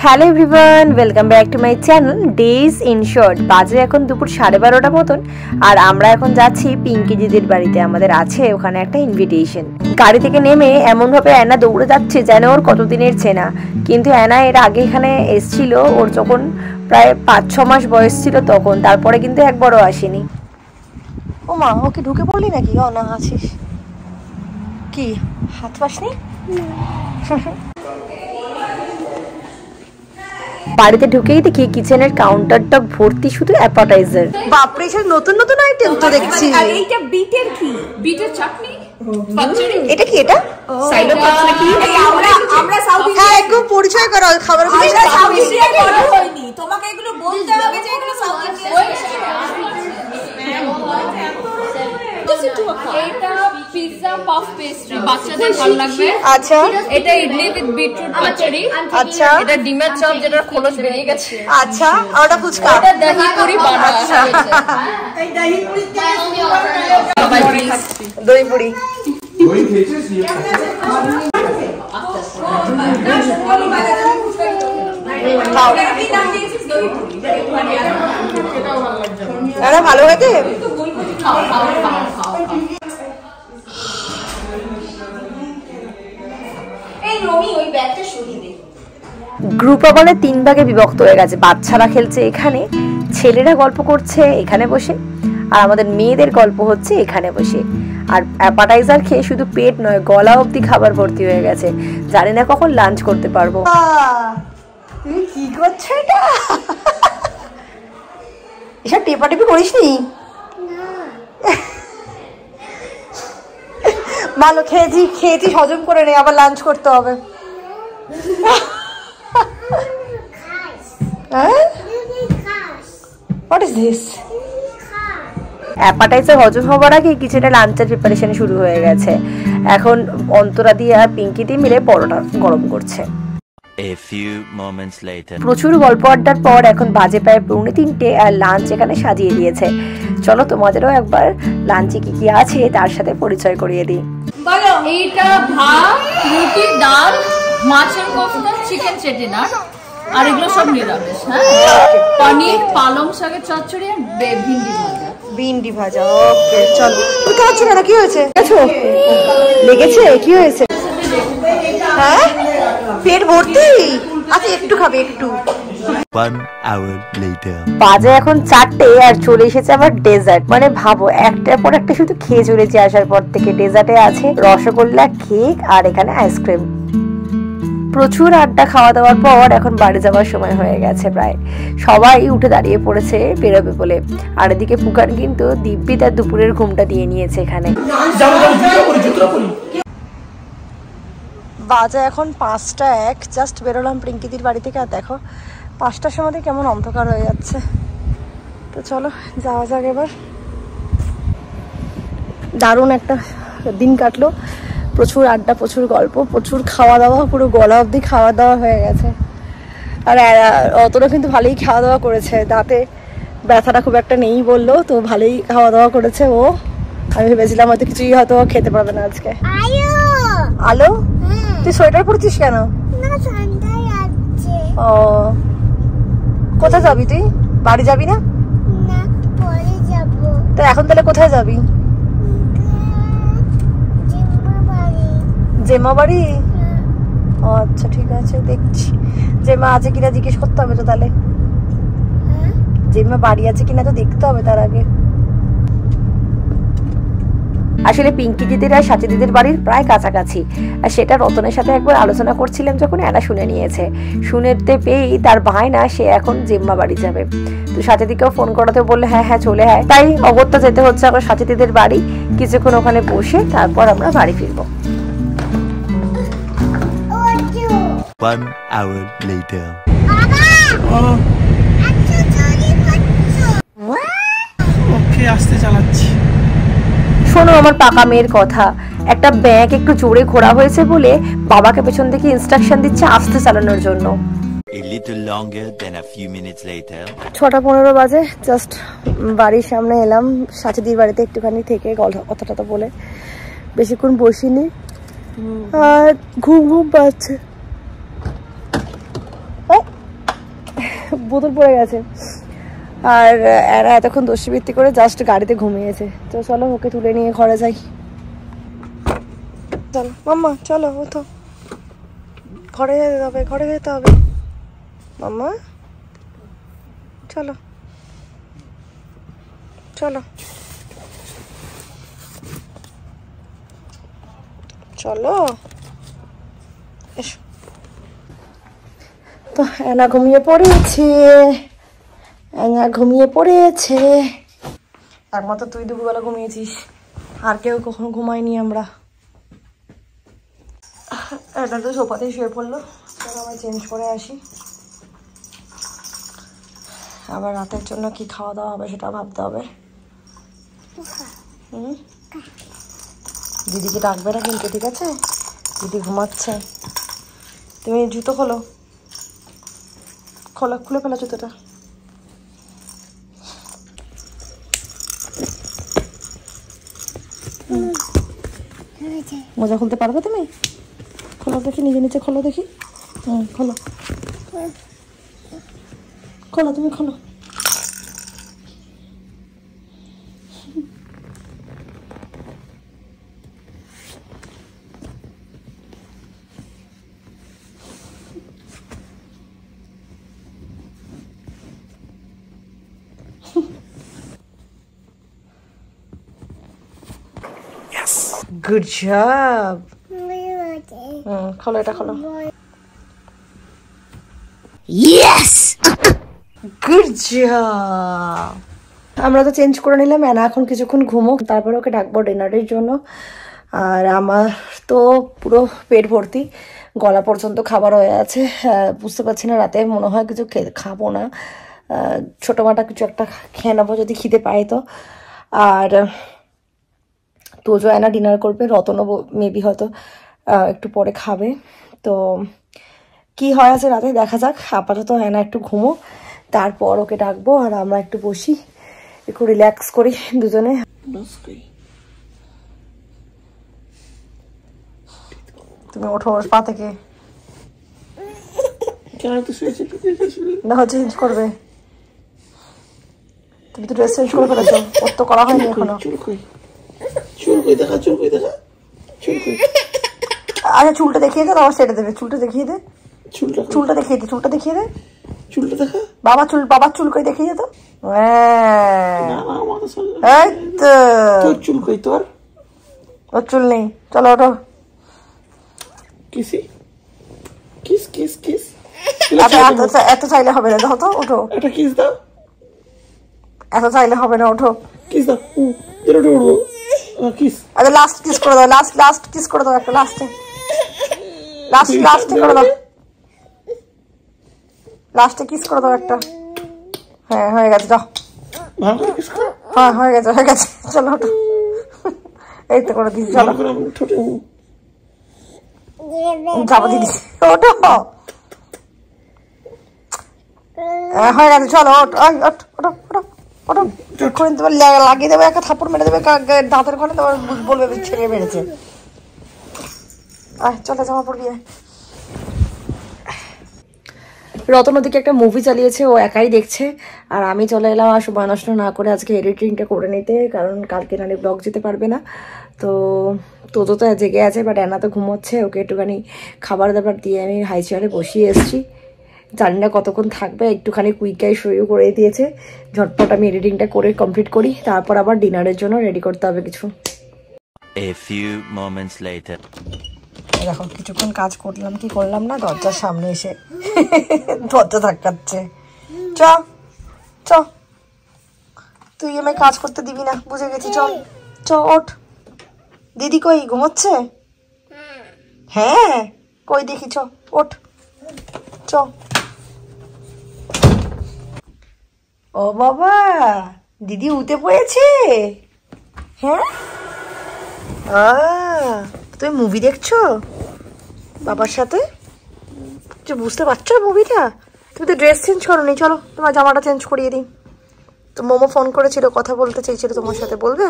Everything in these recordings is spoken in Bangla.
Hello everyone, welcome back to my channel days in short. বাজে এখন দুপুর 12:30 মতন, আর আমরা এখন যাচ্ছি পিঙ্কি দিদির বাড়িতে। আমাদের আছে ওখানে একটা ইনভিটেশন। গাড়ি থেকে নেমে এমনভাবে অ্যানা দৌড়ে যাচ্ছে যেন ওর কতদিনের চেনা, কিন্তু অ্যানা এর আগে এখানে এসছিল ওর যখন প্রায় 5-6 মাস বয়স ছিল তখন, তারপরে কিন্তু একবারও আসেনি। ও মা, ওকে ঢুকে পড়লি নাকি? ও না, আছিস কি? হাত পাসনি? বাড়িতে ঢুকেই দেখি কিচেনের কাউন্টারটা ভর্তি শুধু অ্যাপাটাইজার। বাপরে, সব নতুন নতুন আইটেম তো দেখছি। এইটা বিটের কি? বিটের চাটনি, পাচড়ি। এটা কি? এটা সাইডো পাচ নাকি? আমরা সাউথ ইন্ডিয়ান। হ্যাঁ, একটু পরিচয় করো খাবারগুলো। সাউথ ইন্ডিয়ান বলা হয়নি, তোমাকে এগুলো বলতে হবে যে এগুলো সাউথ ইন্ডিয়ান। এটা পিৎজা পাফ পেস্ট্রি, বাচ্চাদের ভালো লাগবে। আচ্ছা, এটা ইডলি উইথ বিটরুট পাচড়ি। আচ্ছা, এটা ডিমের চপ যেটা খোলস বেরিয়ে গেছে। আচ্ছা, আর ওটা ফুচকা। এটা দহি পুরি বানানো। এই দহি পুরি দই পুরি। দই খেয়েছিস? ভালো হয়েছে। গ্রুপ আবার 3 ভাগে বিভক্ত হয়ে গেছে। বাচ্চারা খেলছে এখানে, ছেলেরা গল্প করছে এখানে বসে, আর আমাদের মেয়েদের গল্প হচ্ছে এখানে বসে। আর অ্যাপাটাইজার খেয়ে শুধু পেট নয়, গলা অবধি খাবার ভর্তি হয়ে গেছে। জানি না কখন লাঞ্চ করতে পারবো। তুমি কি করছো? এটা এসব টেপাটেপি করিস নি? ভালো খেয়েছি হজম করে নে, আবার লাঞ্চ করতে হবে। What is this? অ্যাপাটাইজার হজম হবার আগে কিছুটা লাঞ্চের প্রিপারেশন শুরু হয়ে গেছে। এখন অন্তরা দিয়ে আর পিঙ্কি দিয়ে মিলে পরোটা গরম করছে। A few moments later. প্রচুর গল্প আড্ডার পর এখন বাজে প্রায় 3:45 আর লাঞ্চ এখানে সাজিয়ে দিয়েছে। চলো তোমাদেরও একবার লাঞ্চে কি কি আছে তার সাথে পরিচয় করিয়ে দিই। বলো, এইটা ভাত, রুটি, ডাল, মাছের কোফতা, চিকেন চেটিনার, আর এগুলো সব নিরামিষ। হ্যাঁ, পনির, পালং শাকের চচ্চড়ি আর ভিন্ডি ভাজা। ওকে, চলো। তুমি খাচ্ছ না? কি হয়েছে? লেগেছে? কি হয়েছে? হ্যাঁ, পেট ভর্তি? আচ্ছা, একটু খাবে, একটু। 1 hour later. বাজে এখন 4টে আর চলে এসেছে আবার ডেজার্ট। মানে ভাবো, একটার পর একটা শুধু খেয়ে চলেছি আসার পর থেকে। ডেজার্টে আছে রসগোল্লা, কেক আর এখানে আইসক্রিম। প্রচুর আড্ডা খাওয়া দাওয়ার পর এখন বাড়ি যাওয়ার সময় হয়ে গেছে প্রায়। সবাই উঠে দাঁড়িয়ে পড়েছে বেরোবে বলে। আর এদিকে পুকান কিন্তু দিব্যি তার দুপুরের ঘুমটা দিয়ে নিয়েছে এখানে। বাজে এখন 5:01, জাস্ট বেরোলাম পিঙ্কিদির বাড়ি থেকে। আর দেখো 5টার সময় কেমন অন্ধকার হয়ে যাচ্ছে। তো চলো যাওয়া যাক এবার। দারুণ একটা দিন কাটলো, প্রচুর আড্ডা, প্রচুর গল্প, প্রচুর খাওয়া দাওয়া, পুরো গলা অবধি খাওয়া দাওয়া হয়ে গেছে। আর অতটা কিন্তু ভালোই খাওয়া দাওয়া করেছে, দাঁতে ব্যথাটা খুব একটা নেই বললো, তো ভালোই খাওয়া দাওয়া করেছে ও। আমি ভেবেছিলাম হয়তো কিছুই হয়তো খেতে পারবে না আজকে। আলো, তুই সোয়েটার পরছিস কেন? ও, কোথায় যাবি তুই? বাড়ি যাবি না? তো এখন তাহলে কোথায় যাবি? জেমা বাড়ি? ও আচ্ছা, ঠিক আছে, দেখছি জেমা আছে কিনা জিজ্ঞেস করতে হবে তো। তাহলে জেমা বাড়ি আছে কিনা তো দেখতে হবে তার আগে। আসলে পিঙ্কি দিদির আর সাচি দিদির বাড়ির প্রায় কাছাকাছি, আর সেটা রতনের সাথে একবার আলোচনা করছিলাম যখন এরা শুনে নিয়েছে। শুনেতে পেয়েই তার বায়না সে এখন জেম্মা বাড়ি যাবে। তো সাচি দিদিকেও ফোন করাতে বললে হ্যাঁ হ্যাঁ চলে আয়। তাই অগত্যা যেতে হচ্ছে এখন সাচি দিদির বাড়ি। কিছুক্ষণ ওখানে বসে তারপর আমরা বাড়ি ফিরবো। 1 hour later. ওকে, আস্তে চালাচ্ছি। শোনো আমার পাকা মেয়ের কথা, একটা ব্যাগ একটু জোরে ঘোরা হয়েছে বলে বাবাকে পেছন থেকে ইনস্ট্রাকশন দিচ্ছে আস্তে চালানোর জন্য। A little longer than a few minutes later. 6:15 বাজে, জাস্ট বাড়ির সামনে এলাম সাচিদির বাড়িতে একটুখানি থেকে কথাটা বলে। বেশিক্ষণ বসিনি, আর ঘুম পাচ্ছে। বোতল পড়ে গেছে। আর এরা এতক্ষণ দস্যুবৃত্তি করে জাস্ট গাড়িতে ঘুমিয়েছে। তো চলো ওকে তুলে নিয়ে ঘরে যাই। চলো মাম্মা, চলো ওঠো, ঘরে যেতে হবে, ঘরে যেতে হবে মাম্মা, চলো চলো চলো এসো। তো এনা ঘুমিয়ে পড়েছে, এনা ঘুমিয়ে পড়েছে। একমাত্র তুই দুপুরবেলা ঘুমিয়েছিস, আর কেউ কখনো ঘুমায়নি আমরা। এটা তো সোফাতেই শুয়ে পড়লো। চলো আমরা চেঞ্জ করে আসি, আবার রাতের জন্য কি খাওয়া দাওয়া হবে সেটা ভাবতে হবে। দিদিকে ডাকবে না কিন্তু, ঠিক আছে? দিদি ঘুমাচ্ছে। তুমি জুতো খোলো, খোলো, খুলে ফেলো জুতোটা। মোজা খুলতে পারবে তুমি? খোলো দেখি, নিজে নিচে খোলো দেখি। খোলো খোলো, তুমি খোলো। Good job. খোলো, এটা খোলো। Yes, good job. আমরা তো চেঞ্জ করে নিলাম, এনা এখন কিছুক্ষণ ঘুমোক, তারপরে ওকে ডাকবো ডিনারের জন্য। আর আমার তো পুরো পেট ভর্তি, গলা পর্যন্ত খাবার হয়ে আছে। বুঝতে পারছি না, রাতে মনে হয় কিছু খাবো না, ছোটো মাটা কিছু একটা খেয়ে নেবো যদি খিদে পাই তো। আর তোজো এনা ডিনার করবে, রতনও মেবি হয়তো একটু পরে খাবে। তো কি হয় আছে রাতে দেখা যাক। আপাতত এনা একটু ঘুমো, তারপর ওকে ডাকবো আর আমরা একটু বসি, একটু রিল্যাক্স করি দুজনে। তুমি ওঠো পা থেকে, না চেঞ্জ করবে। তুমি তো ড্রেস চেঞ্জ করে ফেলেছো, ওর তো করা হয়নি এখনো। আচ্ছা চুলটা দেখিয়ে দে, আবার সেটা দেবে। চুলটা দেখিয়ে দে, চুলটা দেখিয়ে দে, চুলটা দেখিয়ে দে। চুলটা দেখা, বাবার চুল কই দেখিয়ে দে তো। এই তো চুল কই তোর? ওর চুল নেই। চলো ওঠো। কিসি কিস কিস কিস। এত চাইলে হবে না, দেখো তো, ওঠো। এটা কিস দাও, এত চাইলে হবে না, ওঠো। কিস দাও, এটা উঠবো। কিস, আচ্ছা লাস্ট কিস করে দাও, লাস্ট কিস করে দাও একটা, লাস্টে করে দাও, লাস্টে কিস করে দাও একটা। হ্যাঁ হয়ে গেছে, যাও। হ্যাঁ হয়ে গেছে, চলো ওঠো। এই তো করে দিচ্ছি, চলো যাবো দিদি, ওঠো। হয়ে গেছে, চলো ওঠো, ওঠো ওঠো ওঠো। তোমার লাগিয়ে দেবে, একটা থাপ্পড় মেরে দেবে দাঁতের ঘরে, তোমার বলবে ছেলে মেরেছে। চলে জামা পড়বি। রতন ওদিকে একটা মুভি চালিয়েছে, ও একাই দেখছে, আর আমি চলে এলাম আর সময় নষ্ট না করে আজকে এডিটিংটা করে নিতে, কারণ কালকে নানি ব্লগ যেতে পারবে না। তো তোজো তো জেগে আছে, বাট এনা তো ঘুমোচ্ছে। ওকে একটুখানি খাবার দাবার দিয়ে আমি হাই চেয়ারে বসিয়ে এসেছি। জানি না কতক্ষণ থাকবে, একটুখানি কুইকাই শুরু করে দিয়েছে। ঝটপট আমি এডিটিংটা করে কমপ্লিট করি, তারপর আবার ডিনারের জন্য রেডি করতে হবে কিছু। A few moments later. দেখো কিছুক্ষণ কাজ করলাম কি করলাম না, দরজার সামনে এসে দরজা ধাক্কাচ্ছে। চ চ, তুই আমায় কাজ করতে দিবি না, বুঝে গেছি। চল চ, ওঠ। দিদি কই, ঘুমোচ্ছে? হ্যাঁ কই দেখি, চ ওঠ, চ। ও বাবা, দিদি উঠে পড়েছে। হ্যাঁ, তুমি মুভি দেখছো বাবার সাথে? বুঝতে পারছো মুভিটা? তুমি তো ড্রেস চেঞ্জ করোনি, চলো তোমার জামাটা চেঞ্জ করিয়ে দিই। তো মোমো ফোন করেছিল, কথা বলতে চাইছিল তোমার সাথে, বলবে?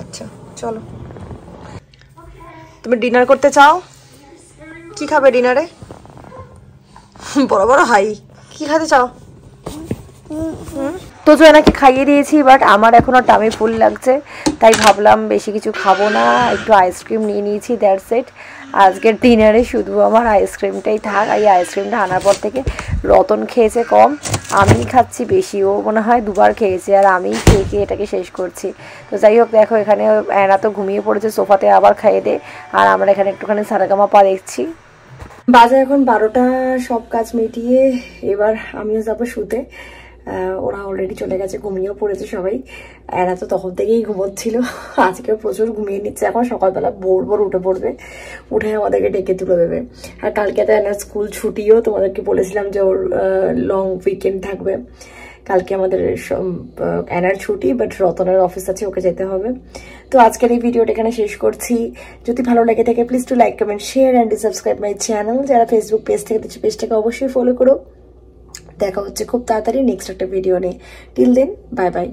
আচ্ছা চলো। তুমি ডিনার করতে চাও? কি খাবে ডিনারে? বড় বড় হাই, কি খেতে চাও? তো জোয়ানাকে খাইয়ে দিয়েছি, বাট আমার এখনো টামি ফুল লাগছে, তাই ভাবলাম বেশি কিছু খাবো না, একটু আইসক্রিম নিয়ে নিয়েছি, দ্যাটস ইট। আজকের ডিনারে শুধু আমার আইসক্রিমটাই থাক। এই আইসক্রিমটা আনার পর থেকে রতন খেয়েছে কম, আমি খাচ্ছি বেশি। ও মনে হয় দুবার খেয়েছে আর আমি খেয়ে খেয়ে এটাকে শেষ করছি। তো যাই হোক, দেখো এখানে অ্যানা তো ঘুমিয়ে পড়েছে সোফাতে, আবার খাইয়ে দে। আর আমরা এখানে একটুখানি সারেগামাপা দেখছি। বাজে এখন 12টা, সব কাজ মিটিয়ে এবার আমিও যাবো শুতে। ওরা অলরেডি চলে গেছে, ঘুমিয়েও পড়েছে সবাই। এরা তো তখন থেকেই ঘুমোচ্ছিল, আজকে প্রচুর ঘুমিয়ে নিচ্ছে। এখন সকালবেলা ভোর ভোর উঠে পড়বে, উঠে আমাদেরকে ডেকে তুলে দেবে। আর কালকে তো এনার স্কুল ছুটিও, তোমাদেরকে বলেছিলাম যে ওর লং উইকেন্ড থাকবে। কালকে আমাদের এনার ছুটি, বাট রতনের অফিস আছে, ওকে যেতে হবে। তো আজকের এই ভিডিওটা এখানে শেষ করছি। যদি ভালো লেগে থাকে please to like, comment, share and subscribe my channel. যারা ফেসবুক পেজ থেকে দেখছে পেজটাকে অবশ্যই ফলো করো। দেখা হচ্ছে খুব তাড়াতাড়ি নেক্সট একটা ভিডিও নিয়ে। Till then, bye by.